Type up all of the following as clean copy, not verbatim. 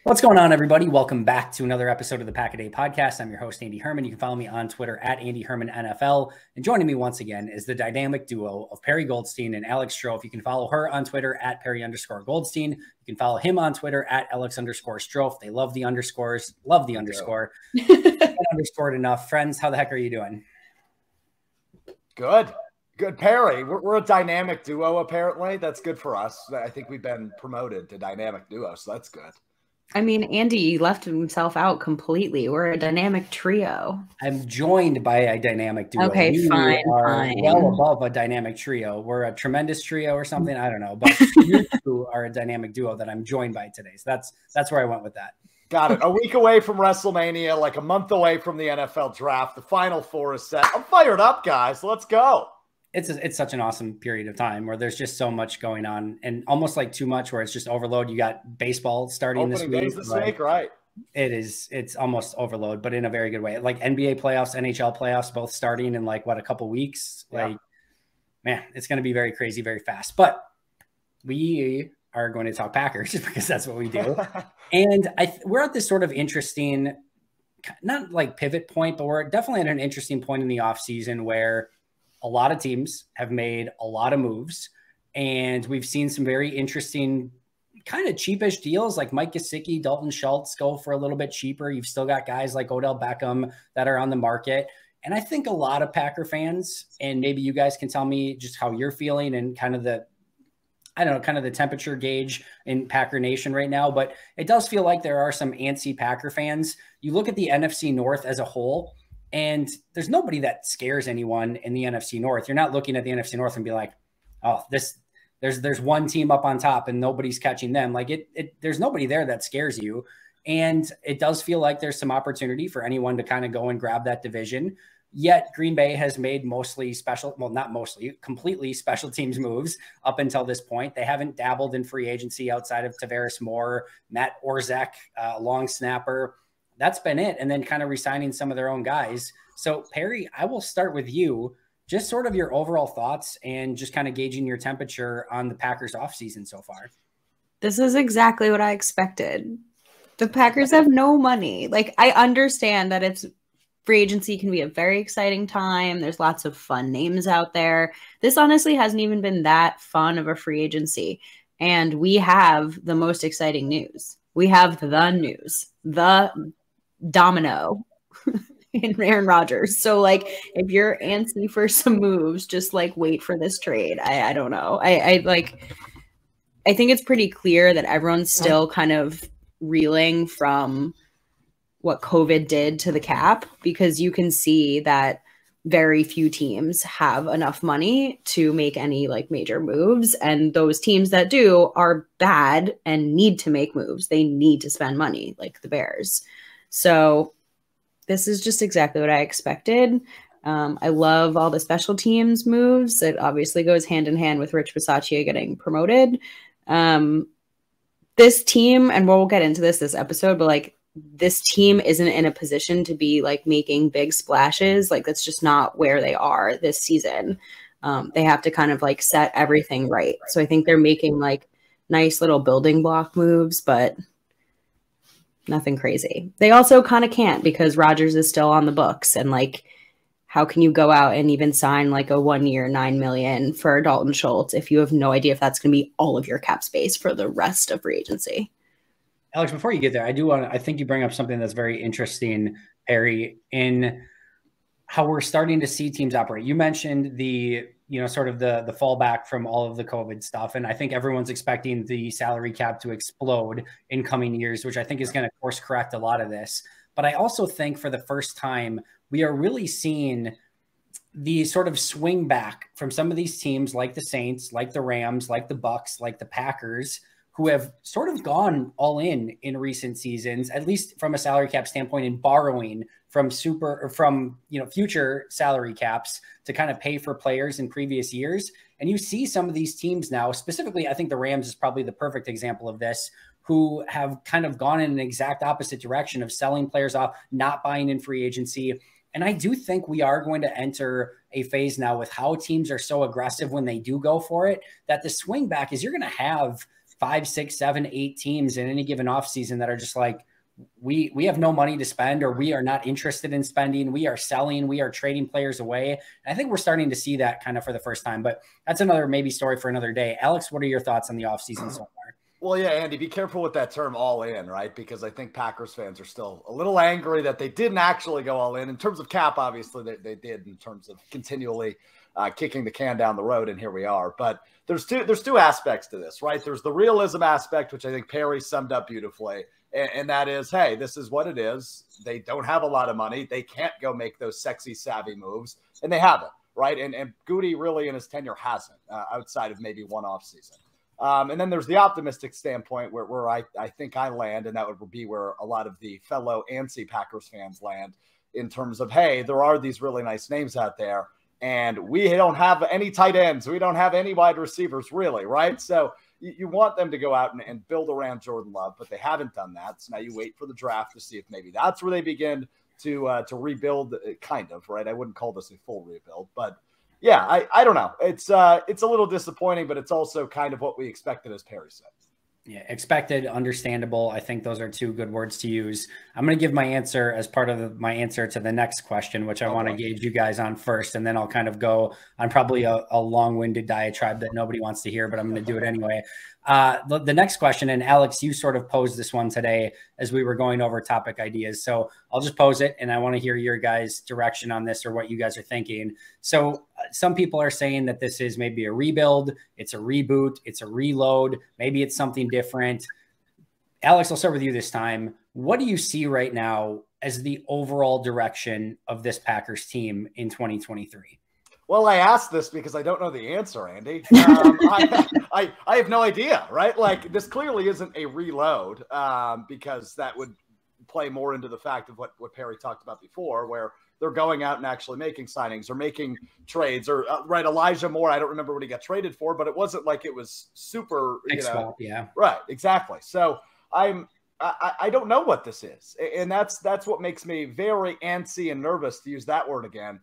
What's going on, everybody? Welcome back to another episode of the Pack a Day podcast. I'm your host, Andy Herman. You can follow me on Twitter at Andy Herman NFL. And joining me once again is the dynamic duo of Perri Goldstein and Alex Strofe. You can follow her on Twitter at Perri_Goldstein. You can follow him on Twitter at Alex_Strofe. They love the underscores, love the underscore. Underscored enough. Friends, how the heck are you doing? Good. Perri, we're a dynamic duo, apparently. That's good for us. I think we've been promoted to dynamic duo, so that's good. I mean, Andy left himself out completely. We're a dynamic trio. I'm joined by a dynamic duo. Okay, fine. Well above a dynamic trio. We're a tremendous trio or something. I don't know. But you two are a dynamic duo that I'm joined by today. So that's where I went with that. Got it. A week away from WrestleMania, like a month away from the NFL draft. The Final Four is set. I'm fired up, guys. Let's go. It's such an awesome period of time where there's just so much going on, and almost like too much where it's just overload. You got baseball starting this week, right? It's almost overload, but in a very good way. Like NBA playoffs, NHL playoffs, both starting in like a couple weeks. Yeah. Like, man, it's going to be very crazy, very fast. But we are going to talk Packers because that's what we do. And we're at this sort of interesting, not like pivot point, but we're definitely at an interesting point in the offseason where a lot of teams have made a lot of moves, and we've seen some very interesting kind of cheapish deals like Mike Gesicki, Dalton Schultz go for a little bit cheaper. You've still got guys like Odell Beckham that are on the market. And I think a lot of Packer fans, and maybe you guys can tell me just how you're feeling and kind of the temperature gauge in Packer Nation right now, but it does feel like there are some antsy Packer fans. You look at the NFC North as a whole, and there's nobody that scares anyone in the NFC North. You're not looking at the NFC North and be like, oh, there's one team up on top and nobody's catching them. Like there's nobody there that scares you. And it does feel like there's some opportunity for anyone to kind of go and grab that division. Yet Green Bay has made completely special teams moves up until this point. They haven't dabbled in free agency outside of Tavares Moore, Matt Orzech, long snapper. That's been it. And then kind of resigning some of their own guys. So Perri, I will start with you, just sort of your overall thoughts and just kind of gauging your temperature on the Packers offseason so far. This is exactly what I expected. The Packers have no money. Like, I understand that it's free agency can be a very exciting time. There's lots of fun names out there. This honestly hasn't even been that fun of a free agency. And we have the most exciting news. We have the news, the domino in Aaron Rodgers. So like, if you're antsy for some moves, just like wait for this trade. I don't know. I think it's pretty clear that everyone's still kind of reeling from what COVID did to the cap, because you can see that very few teams have enough money to make any like major moves. And those teams that do are bad and need to make moves. They need to spend money, like the Bears. So this is just exactly what I expected. I love all the special teams moves. It obviously goes hand in hand with Rich Bisaccia getting promoted. This team, and we'll get into this episode, but like this team isn't in a position to be like making big splashes. Like that's just not where they are this season. They have to kind of like set everything right. So I think they're making like nice little building block moves, but nothing crazy. They also kind of can't because Rodgers is still on the books. And like, how can you go out and even sign like a 1 year, $9 million for Dalton Schultz if you have no idea if that's going to be all of your cap space for the rest of free agency? Alex, before you get there, I think you bring up something that's very interesting, Perri, in how we're starting to see teams operate. You mentioned sort of the fallback from all of the COVID stuff. And I think everyone's expecting the salary cap to explode in coming years, which I think is going to course correct a lot of this. But I also think for the first time, we are really seeing the sort of swing back from some of these teams like the Saints, like the Rams, like the Bucks, like the Packers, who have sort of gone all in recent seasons, at least from a salary cap standpoint, and borrowing from future salary caps to kind of pay for players in previous years. And you see some of these teams now, specifically, I think the Rams is probably the perfect example of this, who have kind of gone in an exact opposite direction of selling players off, not buying in free agency. And I do think we are going to enter a phase now with how teams are so aggressive when they do go for it, that the swing back is you're going to have 5, 6, 7, 8 teams in any given offseason that are just like, we have no money to spend, or we are not interested in spending. We are selling, we are trading players away. And I think we're starting to see that kind of for the first time, but that's another maybe story for another day. Alex, what are your thoughts on the offseason so far? Well, yeah, Andy, be careful with that term all in, right? Because I think Packers fans are still a little angry that they didn't actually go all in. In terms of cap, obviously they did, in terms of continually kicking the can down the road, and here we are. But there's two aspects to this, right? There's the realism aspect, which I think Perri summed up beautifully. And that is, hey, this is what it is. They don't have a lot of money. They can't go make those sexy, savvy moves, and they haven't, right? And Goody really in his tenure hasn't, outside of maybe one offseason. And then there's the optimistic standpoint where I think I land, and that would be where a lot of the fellow antsy Packers fans land, in terms of, hey, there are these really nice names out there, and we don't have any tight ends. We don't have any wide receivers, really, right? So you want them to go out and build around Jordan Love, but they haven't done that. So now you wait for the draft to see if maybe that's where they begin to rebuild, kind of, right? I wouldn't call this a full rebuild, but yeah, I don't know. It's a little disappointing, but it's also kind of what we expected, as Perri said. Yeah, expected, understandable. I think those are two good words to use. I'm going to give my answer as part of my answer to the next question, which I want to gauge you guys on first, and then I'll kind of go on probably a long-winded diatribe that nobody wants to hear, but I'm going to do it anyway. The next question, and Alex, you sort of posed this one today as we were going over topic ideas. So I'll just pose it, and I want to hear your guys' direction on this, or what you guys are thinking. So some people are saying that this is maybe a rebuild, it's a reboot, it's a reload, maybe it's something different. Alex, I'll start with you this time. What do you see right now as the overall direction of this Packers team in 2023? Well, I asked this because I don't know the answer, Andy. I have no idea, right? Like, this clearly isn't a reload, because that would play more into the fact of what Perri talked about before, where they're going out and actually making signings or making trades, or right. Elijah Moore, I don't remember what he got traded for, but it wasn't like it was super, yeah. Right. Exactly. So I don't know what this is. And that's what makes me very antsy and nervous, to use that word again,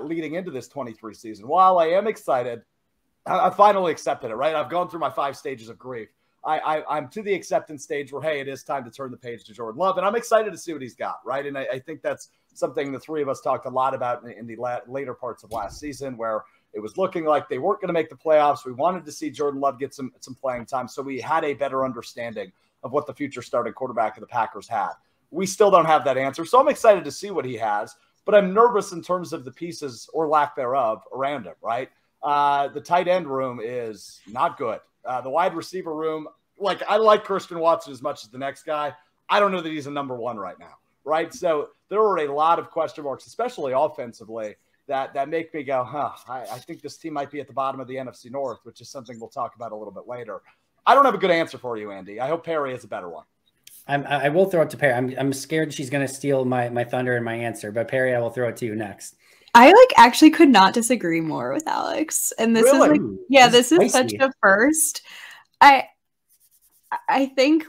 leading into this 23 season. While I am excited, I finally accepted it, right? I've gone through my 5 stages of grief. I'm to the acceptance stage where, hey, it is time to turn the page to Jordan Love, and I'm excited to see what he's got, right? And I think that's something the three of us talked a lot about in the later parts of last season, where it was looking like they weren't going to make the playoffs. We wanted to see Jordan Love get some playing time, so we had a better understanding of what the future starting quarterback of the Packers had. We still don't have that answer, so I'm excited to see what he has, but I'm nervous in terms of the pieces, or lack thereof, around him, right? The tight end room is not good. The wide receiver room, like, I like Christian Watson as much as the next guy. I don't know that he's a number one right now, right? So there are a lot of question marks, especially offensively, that make me go, I think this team might be at the bottom of the NFC North, which is something we'll talk about a little bit later. I don't have a good answer for you, Andy. I hope Perri has a better one. I will throw it to Perri. I'm scared she's going to steal my thunder and my answer, but Perri, I will throw it to you next. I actually could not disagree more with Alex. And this really? is this is such a first. I think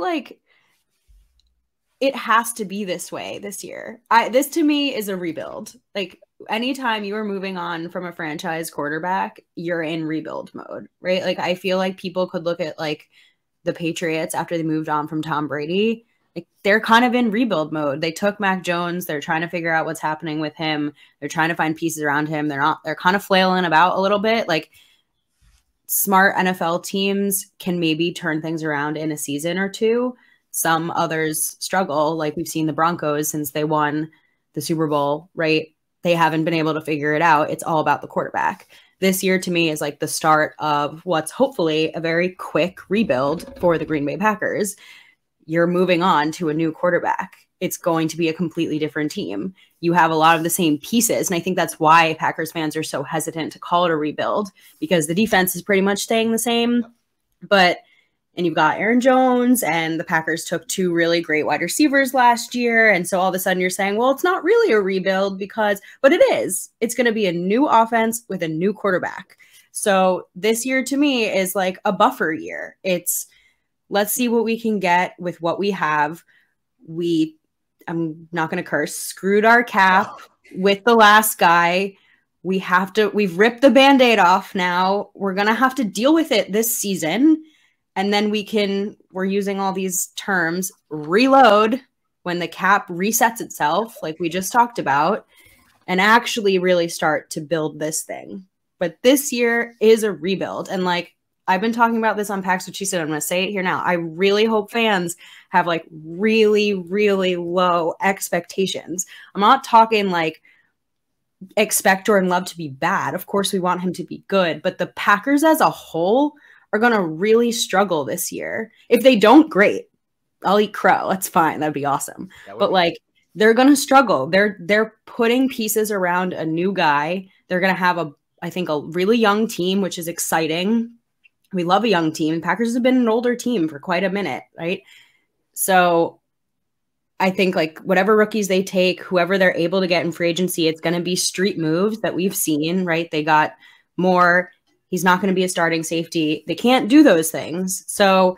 it has to be this way this year. This to me is a rebuild. Like, anytime you are moving on from a franchise quarterback, you're in rebuild mode, right? Like, I feel like people could look at the Patriots after they moved on from Tom Brady. Like, they're kind of in rebuild mode. They took Mac Jones. They're trying to figure out what's happening with him. They're trying to find pieces around him. They're kind of flailing about a little bit. Like, smart NFL teams can maybe turn things around in a season or two. Some others struggle. Like, we've seen the Broncos since they won the Super Bowl, right? They haven't been able to figure it out. It's all about the quarterback. This year to me is like the start of what's hopefully a very quick rebuild for the Green Bay Packers. You're moving on to a new quarterback. It's going to be a completely different team. You have a lot of the same pieces. And I think that's why Packers fans are so hesitant to call it a rebuild, because the defense is pretty much staying the same. And you've got Aaron Jones, and the Packers took 2 really great wide receivers last year. And so all of a sudden you're saying, well, it's not really a rebuild but it is. It's going to be a new offense with a new quarterback. So this year to me is like a buffer year. It's, let's see what we can get with what we have. I'm not going to curse, screwed our cap with the last guy. We've ripped the Band-Aid off now. We're going to have to deal with it this season. And then we're using all these terms, reload when the cap resets itself, like we just talked about, and actually really start to build this thing. But this year is a rebuild. And like, I've been talking about this on Pax What She Said. I'm going to say it here now. I really hope fans have like really, really low expectations. I'm not talking like expect Jordan Love to be bad. Of course, we want him to be good. But the Packers as a whole are going to really struggle this year. If they don't, great. I'll eat crow. That's fine. That'd be awesome. But like, they're going to struggle. They're putting pieces around a new guy. They're going to have I think a really young team, which is exciting. We love a young team. Packers have been an older team for quite a minute, right? So I think like whatever rookies they take, whoever they're able to get in free agency, it's going to be street moves that we've seen, right? They got more. He's not going to be a starting safety. They can't do those things. So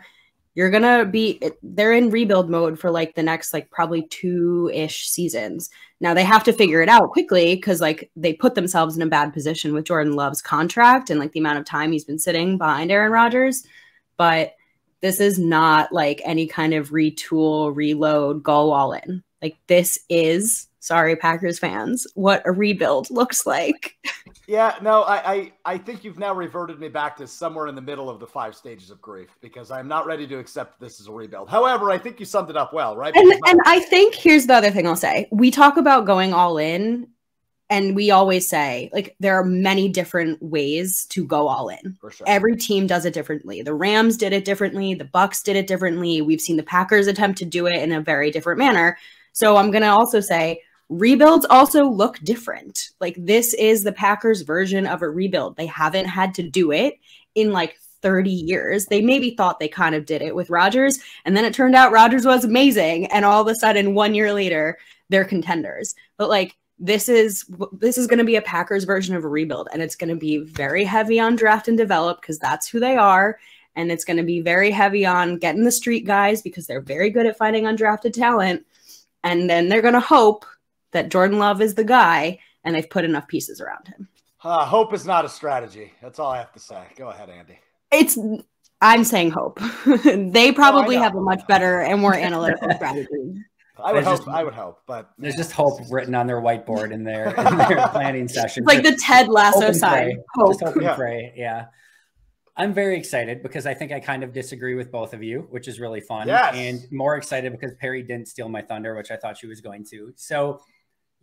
they're in rebuild mode for like the next, like probably 2-ish seasons. Now they have to figure it out quickly because like they put themselves in a bad position with Jordan Love's contract and like the amount of time he's been sitting behind Aaron Rodgers. But this is not like any kind of retool, reload, go all in. Like this is, sorry, Packers fans, what a rebuild looks like. Yeah, no, I think you've now reverted me back to somewhere in the middle of the 5 stages of grief because I'm not ready to accept this as a rebuild. However, I think you summed it up well, right? And I think here's the other thing I'll say. We talk about going all in, and we always say, like, there are many different ways to go all in. For sure. Every team does it differently. The Rams did it differently. The Bucks did it differently. We've seen the Packers attempt to do it in a very different manner. So I'm going to also say, rebuilds also look different. Like this is the Packers version of a rebuild. They haven't had to do it in like 30 years. They maybe thought they kind of did it with Rodgers, and then it turned out Rodgers was amazing, and all of a sudden 1 year later they're contenders. But like this is going to be a Packers version of a rebuild, and it's going to be very heavy on draft and develop because that's who they are, and it's going to be very heavy on getting the street guys because they're very good at finding undrafted talent, and then they're going to hope that Jordan Love is the guy, and they've put enough pieces around him. Hope is not a strategy. That's all I have to say. Go ahead, Andy. I'm saying hope. They probably have a much better and more analytical strategy. I would hope, but there's just hope written on their whiteboard in their planning session. Like the Ted Lasso sign. Hope. Just hope and pray. Yeah. I'm very excited because I think I kind of disagree with both of you, which is really fun. Yes. And more excited because Perri didn't steal my thunder, which I thought she was going to. So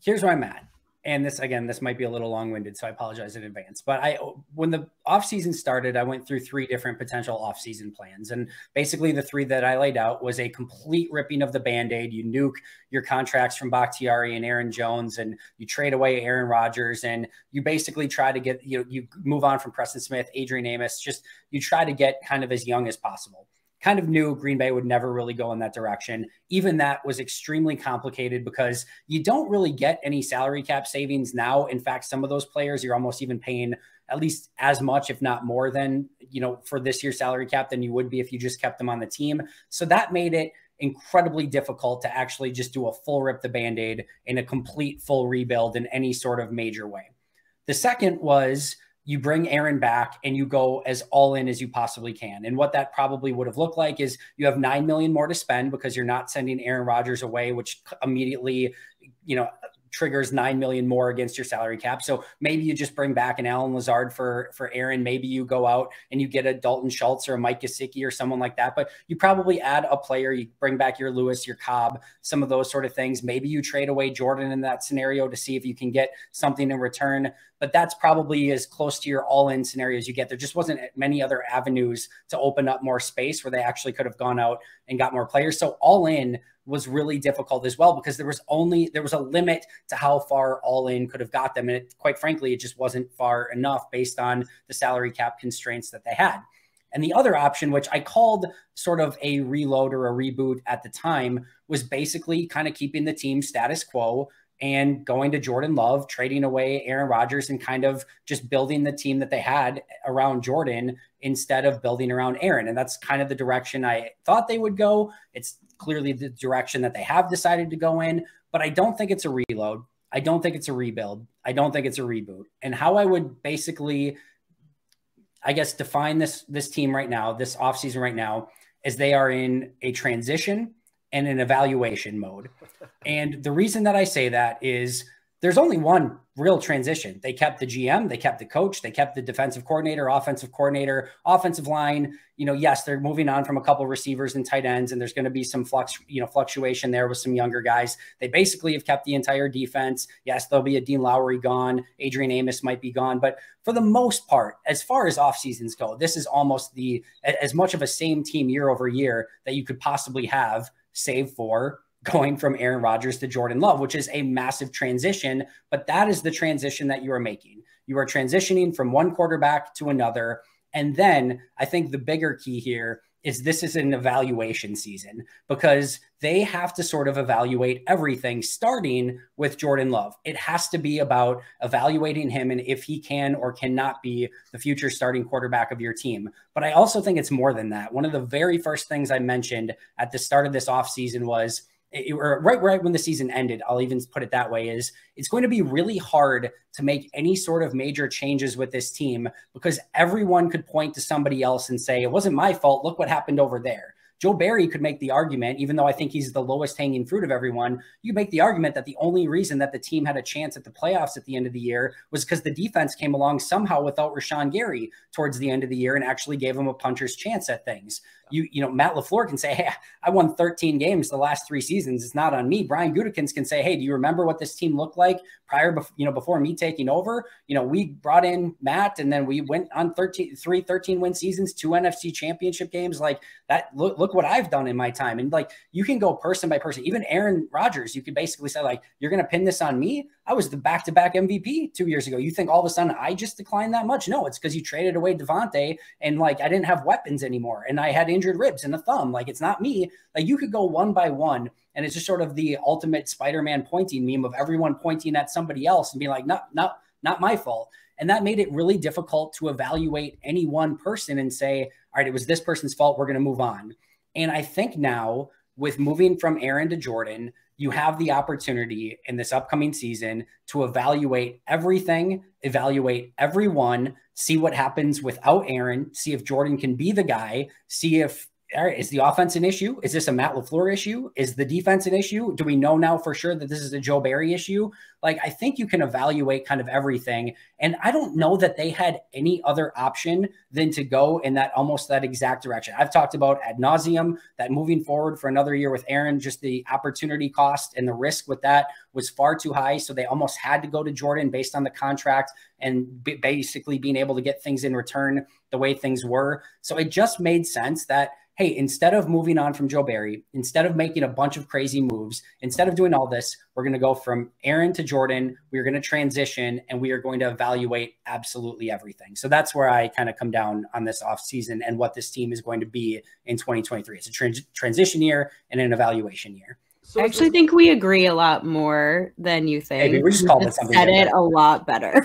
here's where I'm at. And this might be a little long-winded, so I apologize in advance. But when the offseason started, I went through 3 different potential offseason plans. And basically the 3 that I laid out was a complete ripping of the Band-Aid. You nuke your contracts from Bakhtiari and Aaron Jones, and you trade away Aaron Rodgers, and you basically try to get, you move on from Preston Smith, Adrian Amos, just you try to get kind of as young as possible. Kind of knew Green Bay would never really go in that direction. Even that was extremely complicated because you don't really get any salary cap savings now. In fact, some of those players you're almost even paying at least as much, if not more than, for this year's salary cap than you would be if you just kept them on the team. So that made it incredibly difficult to actually just do a full rip the Band-Aid in a complete full rebuild in any sort of major way. The second was you bring Aaron back and you go as all in as you possibly can. And what that probably would have looked like is you have $9 million more to spend because you're not sending Aaron Rodgers away, which immediately, triggers $9 million more against your salary cap. So maybe you just bring back an Alan Lazard for Aaron. Maybe you go out and you get a Dalton Schultz or a Mike Gesicki or someone like that. But you probably add a player. You bring back your Lewis, your Cobb, some of those sort of things. Maybe you trade away Jordan in that scenario to see if you can get something in return. But that's probably as close to your all-in scenario as you get. There just wasn't many other avenues to open up more space where they actually could have gone out and got more players. So all in was really difficult as well because there was a limit to how far all in could have got them. And quite frankly, it just wasn't far enough based on the salary cap constraints that they had. And the other option, which I called sort of a reload or a reboot at the time, was basically kind of keeping the team status quo and going to Jordan Love, trading away Aaron Rodgers, and kind of just building the team that they had around Jordan instead of building around Aaron. And that's kind of the direction I thought they would go. It's clearly the direction that they have decided to go in, but I don't think it's a reload. I don't think it's a rebuild. I don't think it's a reboot. And how I would basically, I guess, define this team right now, this offseason right now, as they are in a transition and an evaluation mode. And the reason that I say that is there's only one real transition. They kept the GM, they kept the coach, they kept the defensive coordinator, offensive line. Yes, they're moving on from a couple of receivers and tight ends, and there's going to be some fluctuation there with some younger guys. They basically have kept the entire defense. Yes, there'll be a Dean Lowry gone. Adrian Amos might be gone. But for the most part, as far as off seasons go, this is almost as much of a same team year over year that you could possibly have, save for going from Aaron Rodgers to Jordan Love, which is a massive transition, but that is the transition that you are making. You are transitioning from one quarterback to another. And then I think the bigger key here is this is an evaluation season, because they have to sort of evaluate everything starting with Jordan Love. It has to be about evaluating him and if he can or cannot be the future starting quarterback of your team. But I also think it's more than that. One of the very first things I mentioned at the start of this offseason was, right when the season ended, I'll even put it that way, is it's going to be really hard to make any sort of major changes with this team, because everyone could point to somebody else and say, it wasn't my fault. Look what happened over there. Joe Barry could make the argument, even though I think he's the lowest hanging fruit of everyone, you could make the argument that the only reason that the team had a chance at the playoffs at the end of the year was because the defense came along somehow without Rashawn Gary towards the end of the year and actually gave him a puncher's chance at things. Matt LaFleur can say, hey, I won 13 games the last 3 seasons. It's not on me. Brian Gutekunst can say, hey, do you remember what this team looked like before me taking over? We brought in Matt, and then we went on 13-win seasons, 2 NFC championship games. Like that, look what I've done in my time. And like, you can go person by person. Even Aaron Rodgers, you could basically say, like, you're going to pin this on me? I was the back-to-back MVP 2 years ago. You think all of a sudden I just declined that much? No, it's because you traded away Devontae, and like, I didn't have weapons anymore, and I had injured ribs and a thumb. Like, it's not me. Like, you could go one by one, and it's just sort of the ultimate Spider-Man pointing meme of everyone pointing at somebody else and being like, not my fault. And that made it really difficult to evaluate any one person and say, all right, it was this person's fault, we're going to move on. And I think now, with moving from Aaron to Jordan, you have the opportunity in this upcoming season to evaluate everything, evaluate everyone, see what happens without Aaron, see if Jordan can be the guy, see if, all right, is the offense an issue? Is this a Matt LaFleur issue? Is the defense an issue? Do we know now for sure that this is a Joe Barry issue? Like, I think you can evaluate kind of everything. And I don't know that they had any other option than to go in almost that exact direction. I've talked about ad nauseum that moving forward for another year with Aaron, just the opportunity cost and the risk with that was far too high. So they almost had to go to Jordan based on the contract and basically being able to get things in return the way things were. So it just made sense that, hey, instead of moving on from Joe Barry, instead of making a bunch of crazy moves, instead of doing all this, we're going to go from Aaron to Jordan. We're going to transition, and we are going to evaluate absolutely everything. So that's where I kind of come down on this offseason and what this team is going to be in 2023. It's a transition year and an evaluation year. So I actually think we agree a lot more than you think. Maybe we just called it something. Said it a lot better.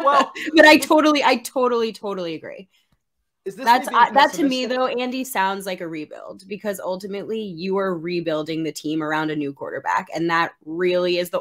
Well, but I totally agree. That to me though, Andy, sounds like a rebuild, because ultimately you are rebuilding the team around a new quarterback, and that really is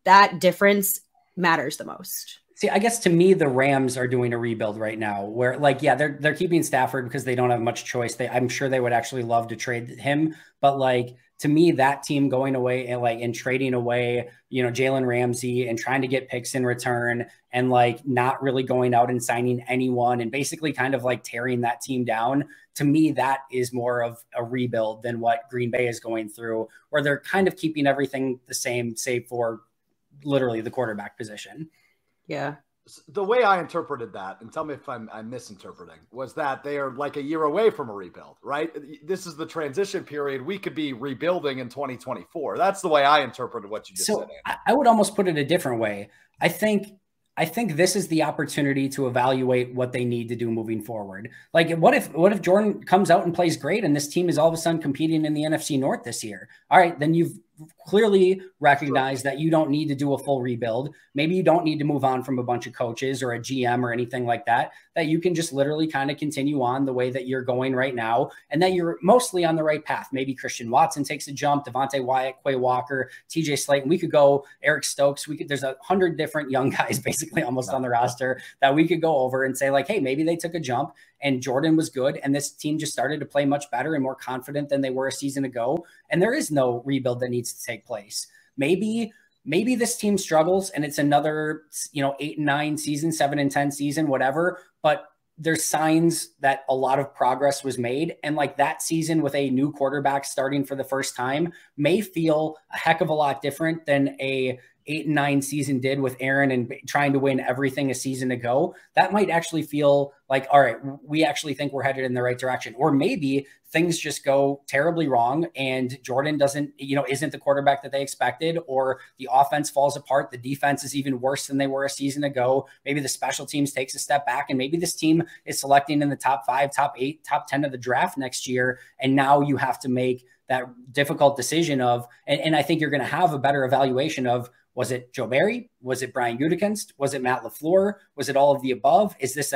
that difference matters the most. See, I guess to me, the Rams are doing a rebuild right now where, like, yeah, they're keeping Stafford because they don't have much choice. I'm sure they would actually love to trade him, but like, to me, that team going away and trading away, Jalen Ramsey and trying to get picks in return and like not really going out and signing anyone and basically kind of like tearing that team down. To me, that is more of a rebuild than what Green Bay is going through, where they're kind of keeping everything the same, save for literally the quarterback position. Yeah. The way I interpreted that, and tell me if I'm misinterpreting, was that they are like a year away from a rebuild, right? This is the transition period. We could be rebuilding in 2024. That's the way I interpreted what you just said, Andy. I would almost put it a different way. I think this is the opportunity to evaluate what they need to do moving forward. Like, what if Jordan comes out and plays great and this team is all of a sudden competing in the NFC North this year? All right, then you've clearly recognize that you don't need to do a full rebuild. Maybe you don't need to move on from a bunch of coaches or a GM or anything like that, that you can just literally kind of continue on the way that you're going right now, and that you're mostly on the right path. Maybe Christian Watson takes a jump, Devontae Wyatt, Quay Walker, TJ Slayton. We could go Eric Stokes. There's 100 different young guys basically almost on the roster that we could go over and say like, hey, maybe they took a jump and Jordan was good, and this team just started to play much better and more confident than they were a season ago. And there is no rebuild that needs to take place. Maybe this team struggles and it's another, 8-9 season, 7-10 season, whatever. But there's signs that a lot of progress was made. And like that season with a new quarterback starting for the first time may feel a heck of a lot different than a 8-9 season did with Aaron and trying to win everything a season ago. That might actually feel like, all right, we actually think we're headed in the right direction. Or maybe things just go terribly wrong and Jordan isn't the quarterback that they expected, or the offense falls apart. The defense is even worse than they were a season ago. Maybe the special teams takes a step back, and maybe this team is selecting in the top 5, top 8, top 10 of the draft next year. And now you have to make that difficult decision of, and I think you're going to have a better evaluation of, was it Joe Barry? Was it Brian Gutekunst? Was it Matt LaFleur? Was it all of the above? Is this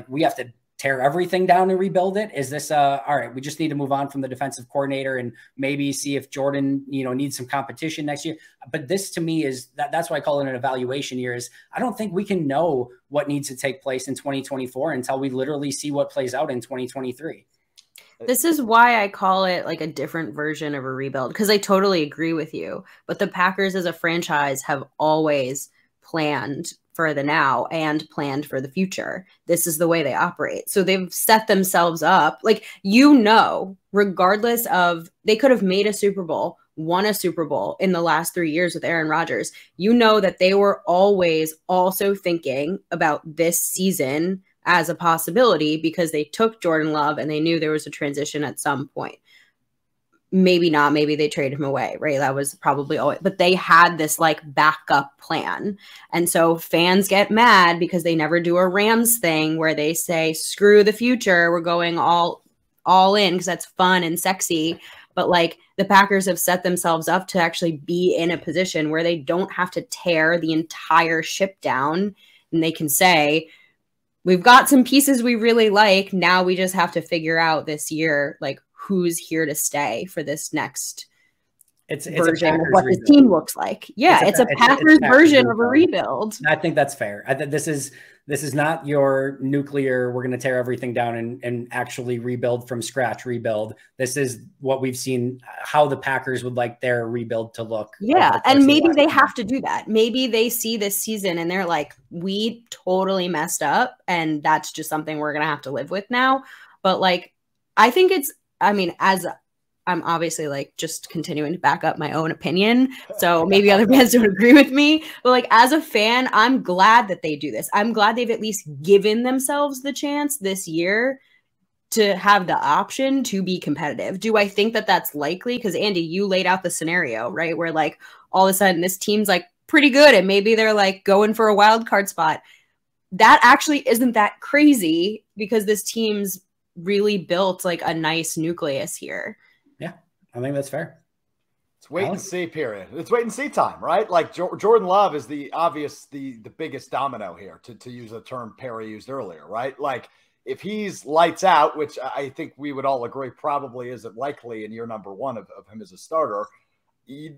we have to tear everything down and rebuild it? Is this all right, we just need to move on from the defensive coordinator and maybe see if Jordan, needs some competition next year? But this to me is that's why I call it an evaluation year. Is I don't think we can know what needs to take place in 2024 until we literally see what plays out in 2023. This is why I call it like a different version of a rebuild, because I totally agree with you. But the Packers as a franchise have always planned for the now and planned for the future. This is the way they operate. So they've set themselves up, regardless of, they could have made a Super Bowl, won a Super Bowl in the last 3 years with Aaron Rodgers. That they were always also thinking about this season as a possibility, because they took Jordan Love and they knew there was a transition at some point. Maybe not, maybe they traded him away, right? That was probably always, but they had this backup plan. And so fans get mad because they never do a Rams thing where they say, screw the future, we're going all in because that's fun and sexy. But the Packers have set themselves up to actually be in a position where they don't have to tear the entire ship down, and they can say, we've got some pieces we really like. Now we just have to figure out this year, who's here to stay for this next version of what the team looks like. Yeah, it's a Packers version of a rebuild. I think that's fair. I think this is not your nuclear, we're going to tear everything down and actually rebuild from scratch rebuild. This is what we've seen, how the Packers would like their rebuild to look. Yeah, and maybe they have to do that. Maybe they see this season and they're like, we totally messed up, and that's just something we're going to have to live with now. But I think as I'm obviously just continuing to back up my own opinion, so maybe other fans don't agree with me, but as a fan, I'm glad that they do this. I'm glad they've at least given themselves the chance this year to have the option to be competitive. Do I think that that's likely? Because Andy, you laid out the scenario, right? Where all of a sudden this team's pretty good and maybe they're going for a wild card spot. That actually isn't that crazy, because this team's really built a nice nucleus here. Yeah, I think that's fair. It's wait and see period. It's wait and see time, right? Jordan Love is the biggest domino here, to use a term Perri used earlier, right? If he's lights out, which I think we would all agree probably isn't likely in year number 1 of him as a starter,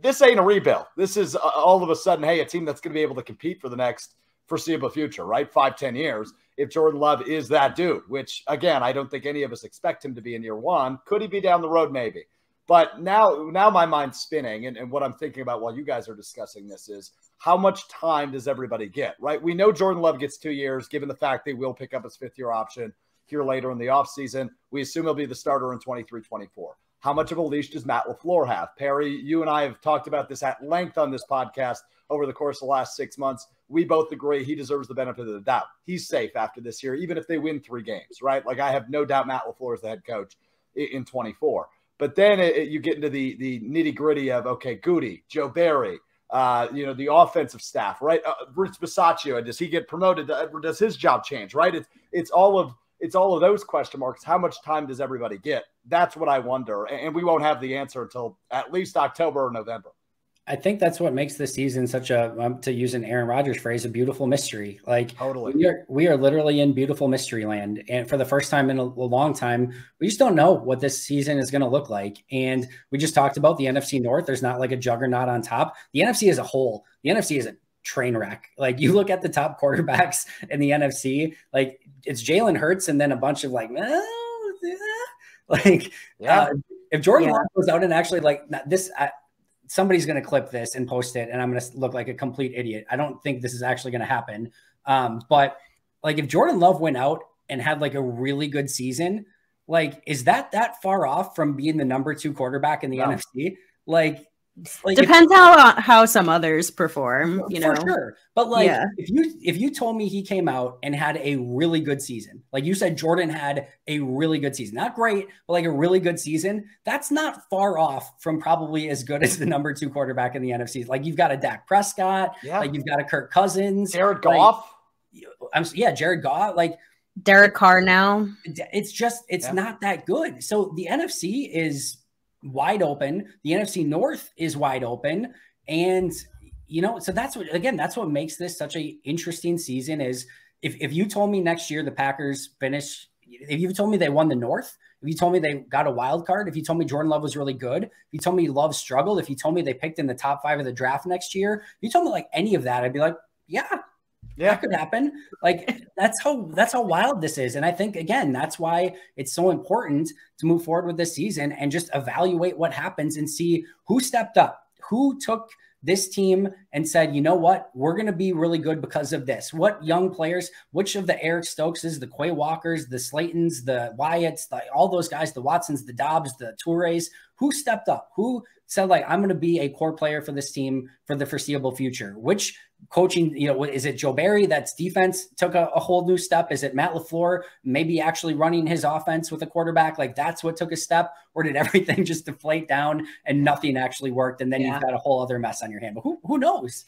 this ain't a rebuild. This is all of a sudden, hey, a team that's going to be able to compete for the next foreseeable future, right? 5-10 years. If Jordan Love is that dude, which again, I don't think any of us expect him to be in year 1. Could he be down the road? Maybe. But now my mind's spinning, and what I'm thinking about while you guys are discussing this is, how much time does everybody get, right? We know Jordan Love gets 2 years, given the fact they will pick up his 5th-year option here later in the offseason. We assume he'll be the starter in 23-24. How much of a leash does Matt LaFleur have? Perri, you and I have talked about this at length on this podcast over the course of the last 6 months. We both agree he deserves the benefit of the doubt. He's safe after this year, even if they win 3 games, right? I have no doubt Matt LaFleur is the head coach in 24. But then you get into the nitty-gritty of, okay, Goody, Joe Barry, the offensive staff, right? Rich Bisaccia, does he get promoted? Does his job change, right? It's all of those question marks. How much time does everybody get? That's what I wonder. And we won't have the answer until at least October or November. I think that's what makes this season such a, to use an Aaron Rodgers phrase, a beautiful mystery. Like Totally. we are literally in beautiful mystery land. And for the first time in a long time, we just don't know what this season is going to look like. And we just talked about the NFC North. There's not like a juggernaut on top. The NFC as a whole, the NFC is a train wreck. Like you look at the top quarterbacks in the NFC, like it's Jalen Hurts and then a bunch of like, if Jordan Love goes out and actually like this, somebody's going to clip this and post it and I'm going to look like a complete idiot. I don't think this is actually going to happen. But like if Jordan Love went out and had like a really good season, like, is that far off from being the number 2 quarterback in the NFC? Like depends how some others perform, you know, for sure. But like, if you told me he came out and had a really good season, like you said, Jordan had a really good season, not great, but like a really good season, that's not far off from probably as good as the number 2 quarterback in the NFC. Like you've got a Dak Prescott, like you've got a Kirk Cousins, Jared Goff. Jared Goff, like Derek Carr now. It's not that good. So the NFC is wide open. The NFC North is wide open. And, you know, so that's what makes this such an interesting season is if you told me next year the Packers finish, if you told me they won the North, if you told me they got a wild card, if you told me Jordan Love was really good, if you told me Love struggled, if you told me they picked in the top 5 of the draft next year, if you told me like any of that, I'd be like, yeah, that could happen. Like that's how wild this is. And I think, again, that's why it's so important to move forward with this season and just evaluate what happens and see who stepped up, who took this team and said, you know what, we're going to be really good because of this. What young players, which of the Eric Stokeses, the Quay Walkers, the Slaytons, the Wyatts, all those guys, the Watsons, the Dobbs, the Toures, who stepped up, who said like, I'm going to be a core player for this team for the foreseeable future, which coaching, you know, is it Joe Barry that's defense took a whole new step? Is it Matt LaFleur maybe actually running his offense with a quarterback? Like that's what took a step, or did everything just deflate down and nothing actually worked? And then you've got a whole other mess on your hand, but who knows?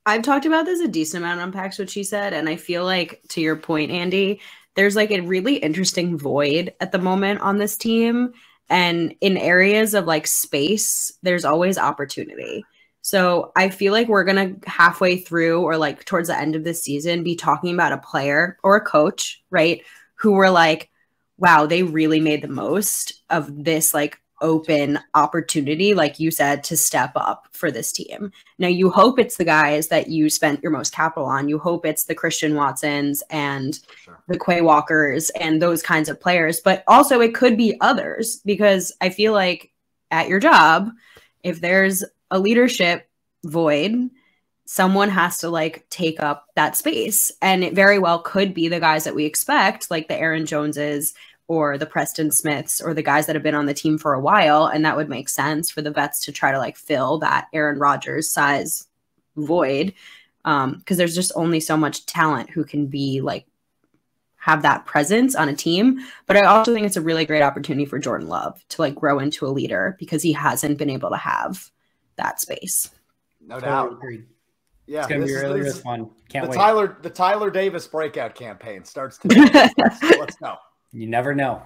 I've talked about this a decent amount on Packs, what she said. And I feel like, to your point, Andy, there's like a really interesting void at the moment on this team. And in areas of like space, there's always opportunity. So I feel like we're going to halfway through or like towards the end of this season be talking about a player or a coach, right, who were like, wow, they really made the most of this like open opportunity, like you said, to step up for this team. Now, you hope it's the guys that you spent your most capital on. You hope it's the Christian Watsons and the Quay Walkers and those kinds of players. But also it could be others, because I feel like at your job, if there's a leadership void, someone has to like take up that space. And it very well could be the guys that we expect, like the Aaron Joneses or the Preston Smiths or the guys that have been on the team for a while. And that would make sense for the vets to try to like fill that Aaron Rodgers size void. Because there's just only so much talent who can be like, have that presence on a team. But I also think it's a really great opportunity for Jordan Love to like grow into a leader, because he hasn't been able to have that space. No doubt. Agreed. Yeah, it's gonna be really fun. Can't wait. The Tyler Davis breakout campaign starts today. Let's go. You never know.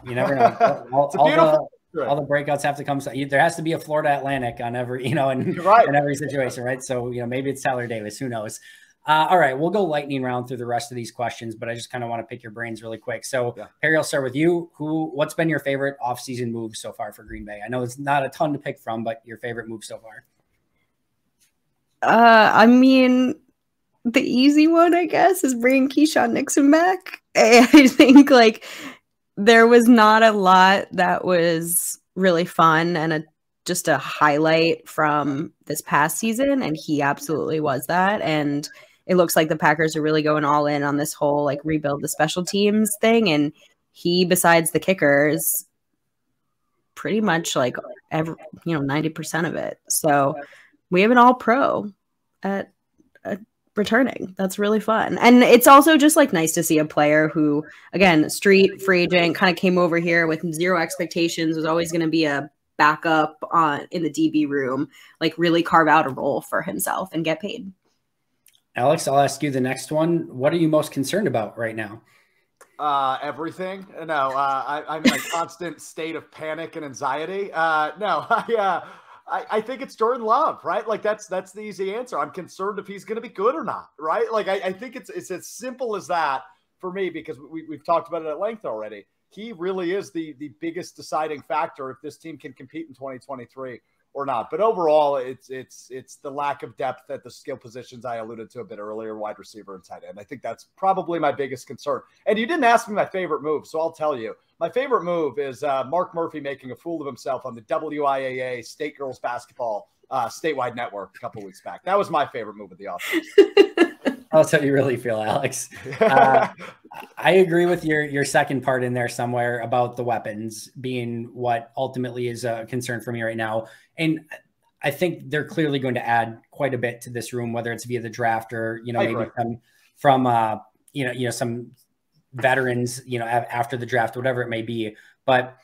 All the breakouts have to come. There has to be a Florida Atlantic on every, in every situation, right? So, maybe it's Tyler Davis. Who knows? All right, we'll go lightning round through the rest of these questions, but I just kind of want to pick your brains really quick. So, Perri, I'll start with you. What's been your favorite offseason move so far for Green Bay? I know it's not a ton to pick from, but your favorite move so far? I mean, the easy one, I guess, is bringing Keyshawn Nixon back. I think like there was not a lot that was really fun and just a highlight from this past season, and he absolutely was that. And it looks like the Packers are really going all in on this whole like rebuild the special teams thing. And he, besides the kickers, pretty much like 90% of it. So we have an all pro at returning. That's really fun. And it's also just like nice to see a player who, again, street free agent, kind of came over here with zero expectations, was always going to be a backup in the DB room, like really carve out a role for himself and get paid. Alex, I'll ask you the next one. What are you most concerned about right now? Everything. No, I'm in a constant state of panic and anxiety. I think it's Jordan Love, right? Like that's the easy answer. I'm concerned if he's going to be good or not, right? Like I think it's as simple as that for me, because we've talked about it at length already. He really is the biggest deciding factor if this team can compete in 2023 or not. But overall, it's the lack of depth at the skill positions I alluded to a bit earlier, wide receiver and tight end. I think that's probably my biggest concern. And you didn't ask me my favorite move, so I'll tell you. My favorite move is Mark Murphy making a fool of himself on the WIAA State Girls Basketball statewide network a couple weeks back. That was my favorite move of the offseason. That's how you really feel, Alex. I agree with your second part in there somewhere about the weapons being what ultimately is a concern for me right now. And I think they're clearly going to add quite a bit to this room, whether it's via the draft or, maybe from some veterans, after the draft, whatever it may be. But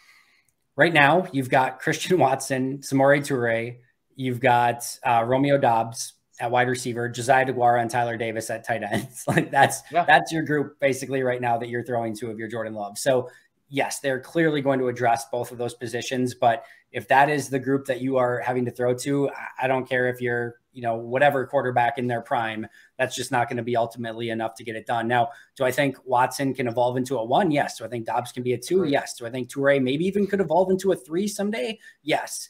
right now you've got Christian Watson, Samori Toure, you've got Romeo Dobbs at wide receiver, Josiah DeGuara and Tyler Davis at tight ends. Like that's your group basically right now that you're throwing to of your Jordan Love. So yes, they're clearly going to address both of those positions, but if that is the group that you are having to throw to, I don't care if you're, whatever quarterback in their prime, that's just not going to be ultimately enough to get it done. Now, do I think Watson can evolve into a 1? Yes. Do I think Dobbs can be a 2? Yes. Do I think Toure maybe even could evolve into a 3 someday? Yes.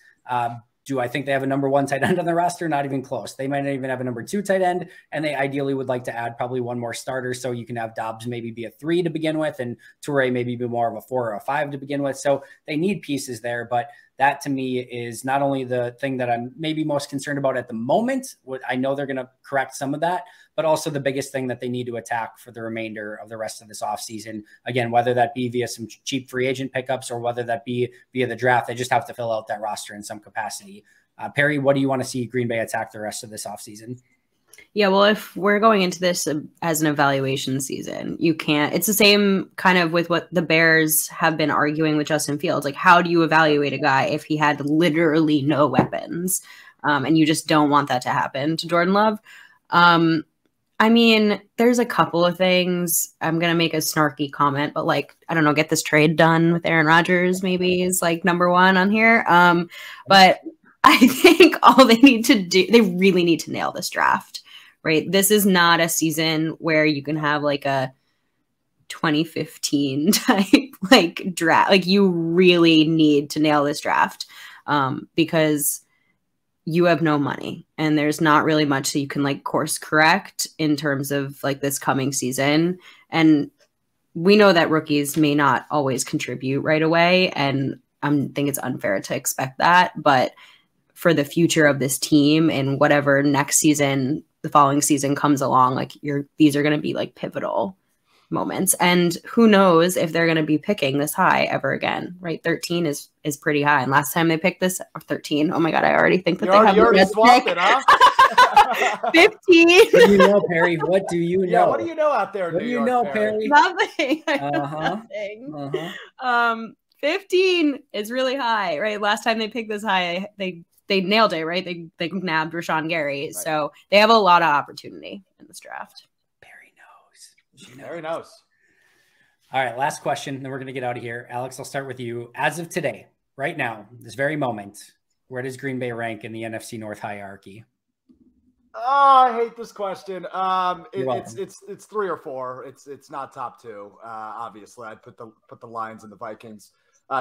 Do I think they have a number 1 tight end on the roster? Not even close. They might not even have a number 2 tight end, and they ideally would like to add probably one more starter. So you can have Dobbs maybe be a 3 to begin with, and Toure maybe be more of a 4 or a 5 to begin with. So they need pieces there, but that to me is not only the thing that I'm maybe most concerned about at the moment. I know they're going to correct some of that, but also the biggest thing that they need to attack for the remainder of the rest of this offseason. Again, whether that be via some cheap free agent pickups or whether that be via the draft, they just have to fill out that roster in some capacity. Perri, what do you want to see Green Bay attack the rest of this offseason? Yeah, well, if we're going into this as an evaluation season, you can't. It's the same kind of with what the Bears have been arguing with Justin Fields. Like, how do you evaluate a guy if he had literally no weapons? And you just don't want that to happen to Jordan Love. I mean, there's a couple of things. I'm going to make a snarky comment, but I don't know, get this trade done with Aaron Rodgers maybe is number 1 on here. But I think all they need to do, they really need to nail this draft, right? This is not a season where you can have a 2015 type draft. You really need to nail this draft because you have no money and there's not really much that you can course correct in terms of this coming season. And we know that rookies may not always contribute right away. And I think it's unfair to expect that, but for the future of this team and whatever next season, the following season comes along, these are going to be pivotal moments. And who knows if they're going to be picking this high ever again, right? 13 is pretty high. And last time they picked this 13, oh my God, I already think that you already swapped it, huh? 15. What do you know, Perri? What do you know? Yeah, what do you know out there in What New do you York, know, Perri? Perri? Nothing. Nothing. 15 is really high, right? Last time they picked this high, they nailed it, right? They nabbed Rashawn Gary. Right. So they have a lot of opportunity in this draft. Perri knows. Perri knows. All right, last question, then we're going to get out of here. Alex, I'll start with you. As of today, right now, this very moment, where does Green Bay rank in the NFC North hierarchy? Oh, I hate this question. It's 3 or 4. It's not top 2. Obviously, I'd put the Lions and the Vikings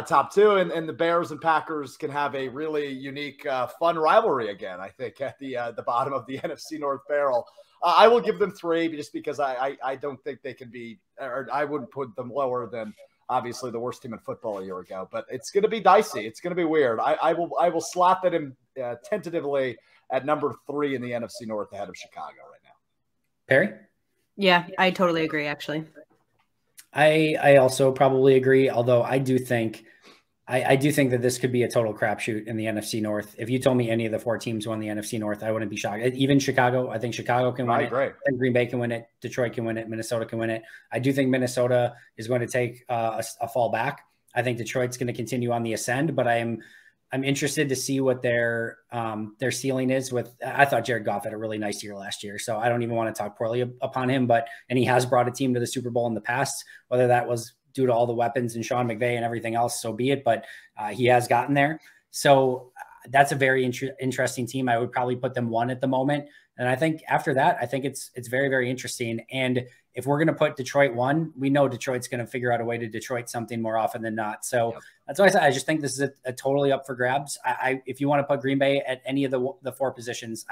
top 2, and the Bears and Packers can have a really unique, fun rivalry again. I think at the bottom of the NFC North barrel. I will give them 3 just because I don't think they can be, or I wouldn't put them lower than obviously the worst team in football a year ago. But it's going to be dicey. It's going to be weird. I will slot that in tentatively at number 3 in the NFC North ahead of Chicago right now. Perri? Yeah, I totally agree, actually. I also probably agree, although I do think that this could be a total crapshoot in the NFC North. If you told me any of the 4 teams won the NFC North, I wouldn't be shocked. Even Chicago, I think Chicago can win it. I think Green Bay can win it. Detroit can win it. Minnesota can win it. I do think Minnesota is going to take a fall back. I think Detroit's going to continue on the ascend, but I'm interested to see what their ceiling is with. I thought Jared Goff had a really nice year last year, so I don't even want to talk poorly upon him, and he has brought a team to the Super Bowl in the past, whether that was due to all the weapons and Sean McVay and everything else, so be it, but he has gotten there. So that's a very interesting team. I would probably put them 1 at the moment. And I think after that, I think it's very, very interesting. And if we're going to put Detroit 1, we know Detroit's going to figure out a way to Detroit something more often than not. So that's why I said, I just think this is a totally up for grabs. If you want to put Green Bay at any of the 4 positions,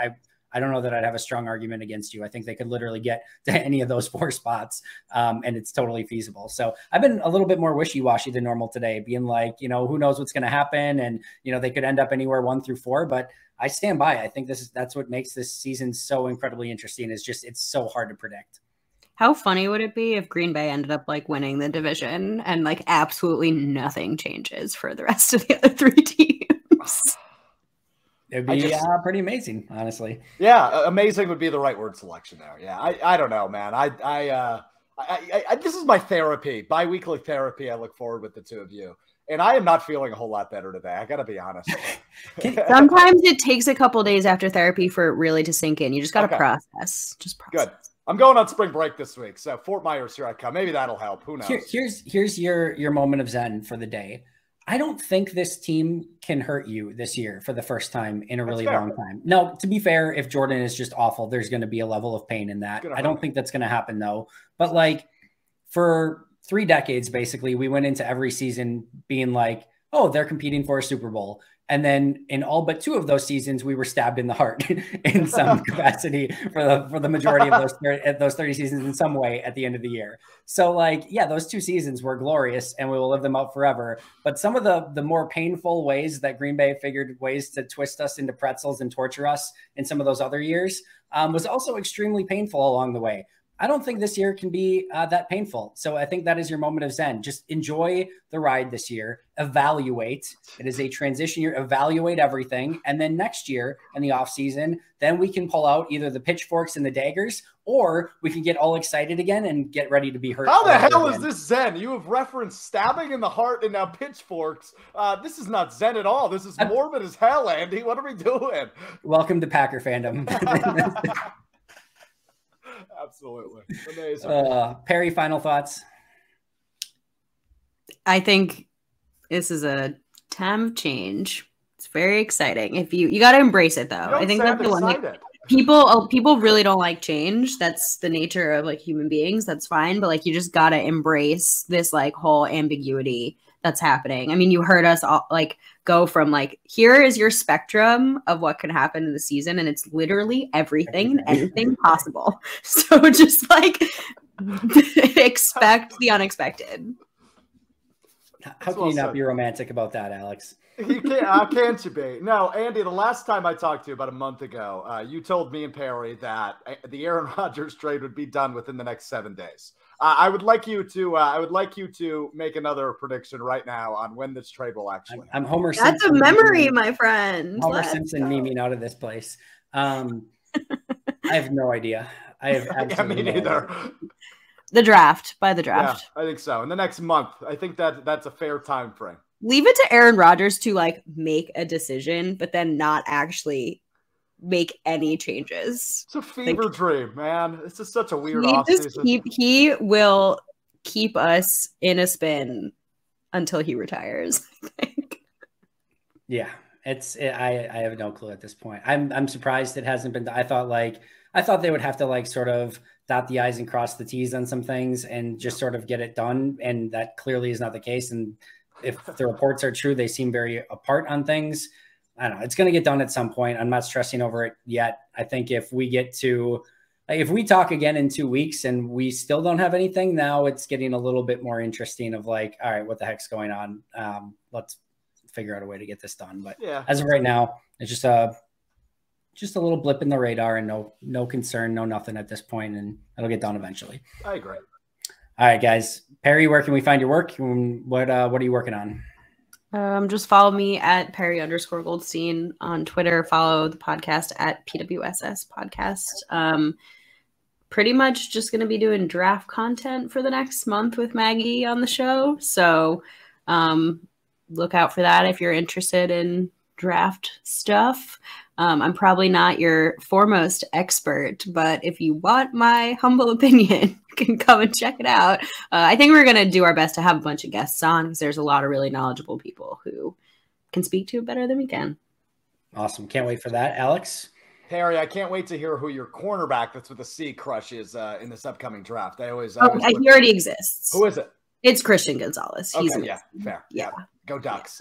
I don't know that I'd have a strong argument against you. I think they could literally get to any of those 4 spots, and it's totally feasible. So I've been a little bit more wishy-washy than normal today, being like, who knows what's going to happen, and they could end up anywhere 1 through 4. But I stand by. I think that's what makes this season so incredibly interesting. Is just it's so hard to predict. How funny would it be if Green Bay ended up like winning the division and like absolutely nothing changes for the rest of the other 3 teams? It'd be pretty amazing, honestly. Yeah, amazing would be the right word selection there. Yeah, I don't know, man. I this is my therapy, bi-weekly therapy. I look forward with the 2 of you. And I am not feeling a whole lot better today. I got to be honest. Sometimes it takes a couple days after therapy for it really to sink in. You just got to process. Just process. Good. I'm going on spring break this week. So Fort Myers, here I come. Maybe that'll help. Who knows? Here's your moment of zen for the day. I don't think this team can hurt you this year for the first time in a really long time. No, to be fair, if Jordan is just awful, there's going to be a level of pain in that. I don't think that's going to happen though. But like for 3 decades, basically, we went into every season being like, oh, they're competing for a Super Bowl. And then in all but 2 of those seasons, we were stabbed in the heart in some capacity for the majority of those 30 seasons in some way at the end of the year. So like, yeah, those 2 seasons were glorious and we will live them out forever. But some of the more painful ways that Green Bay figured ways to twist us into pretzels and torture us in some of those other years was also extremely painful along the way. I don't think this year can be that painful. So I think that is your moment of zen. Just enjoy the ride this year. Evaluate. It is a transition year. Evaluate everything. And then next year in the offseason, then we can pull out either the pitchforks and the daggers, or we can get all excited again and get ready to be hurt. How the hell is this zen? You have referenced stabbing in the heart and now pitchforks. This is not zen at all. This is morbid as hell, Andy. What are we doing? Welcome to Packer fandom. Absolutely. Amazing. Perri, final thoughts? I think this is a time of change. It's very exciting. If you got to embrace it though. I think that's the one thing. People really don't like change. That's the nature of like human beings. That's fine. But like, you just got to embrace this like whole ambiguity that's happening. I mean, you heard us all like go from like, here is your spectrum of what could happen in the season. And it's literally everything and anything possible. So just like expect the unexpected. How can you not be romantic about that, Alex? You can't, can't you be? No, Andy, the last time I talked to you about a month ago, you told me and Perri that the Aaron Rodgers trade would be done within the next 7 days. I would like you to make another prediction right now on when this trade will actually happen. I'm Homer Simpson. That's a memory, my friend. Homer Simpson memeing out of this place. I have no idea. I have absolutely me neither. No idea. The draft. Yeah, I think so. In the next month. I think that's a fair time frame. Leave it to Aaron Rodgers to like make a decision, but then not actually make any changes. It's a fever dream, man. It's just such a weird offseason. He will keep us in a spin until he retires, I think. Yeah, I have no clue at this point. I'm surprised it hasn't been. I thought they would have to like sort of dot the I's and cross the T's on some things and just sort of get it done. And that clearly is not the case. And if the reports are true, they seem very apart on things. I don't know. It's going to get done at some point. I'm not stressing over it yet. I think if we talk again in 2 weeks and we still don't have anything, now it's getting a little bit more interesting of like, all right, what the heck's going on? Let's figure out a way to get this done. But yeah, as of right now, it's just a little blip in the radar and no concern, no nothing at this point, and it'll get done eventually. I agree. All right, guys. Perri, where can we find your work? What are you working on? Just follow me at Perri_Goldstein on Twitter. Follow the podcast at PWSS Podcast. Pretty much just going to be doing draft content for the next month with Maggie on the show. So look out for that if you're interested in draft stuff. I'm probably not your foremost expert, but if you want my humble opinion, you can come and check it out. I think we're going to do our best to have a bunch of guests on because there's a lot of really knowledgeable people who can speak to it better than we can. Awesome. Can't wait for that. Alex? Perri, I can't wait to hear who your cornerback that's with a C crush is in this upcoming draft. He already exists. Who is it? It's Christian Gonzalez. He's okay, amazing. Yeah, fair. Yeah. Go Ducks.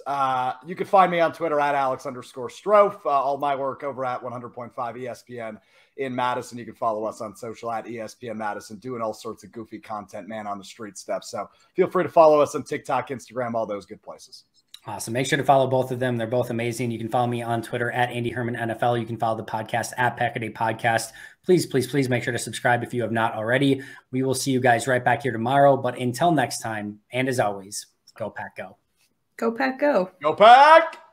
You can find me on Twitter at Alex_Strofe. All my work over at 100.5 ESPN in Madison. You can follow us on social at ESPN Madison, doing all sorts of goofy content, man on the street stuff. So feel free to follow us on TikTok, Instagram, all those good places. Awesome. Make sure to follow both of them. They're both amazing. You can follow me on Twitter at Andy Herman NFL. You can follow the podcast at Packaday Podcast. Please make sure to subscribe if you have not already. We will see you guys right back here tomorrow. But until next time, and as always, go Pack Go. Go Pack Go. Go Pack!